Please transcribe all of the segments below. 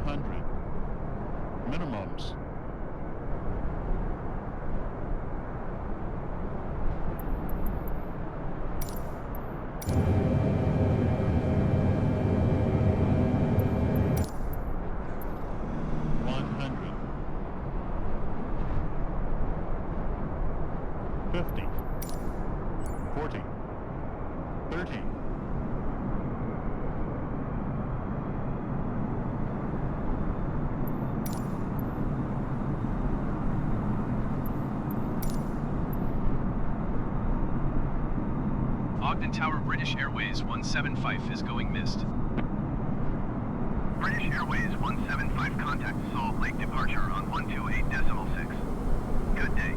100. Minimums. $50, $40, $30. Ogden Tower, British Airways 175 is going missed. British Airways 175, contact Salt Lake departure on 128.6. Good day.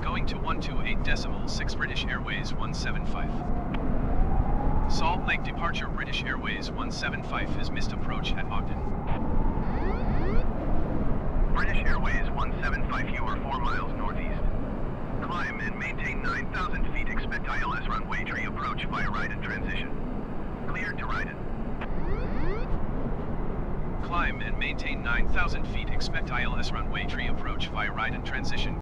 Going to 128.6, British Airways 175. Salt Lake departure, British Airways 175 is missed approach at Ogden. British Airways 175, you are 4 miles northeast. Climb and maintain 9,000 feet, expect ILS runway tree approach via ride and transition. Cleared to ride it. Climb and maintain 9,000 feet, expect ILS runway tree approach via ride and transition.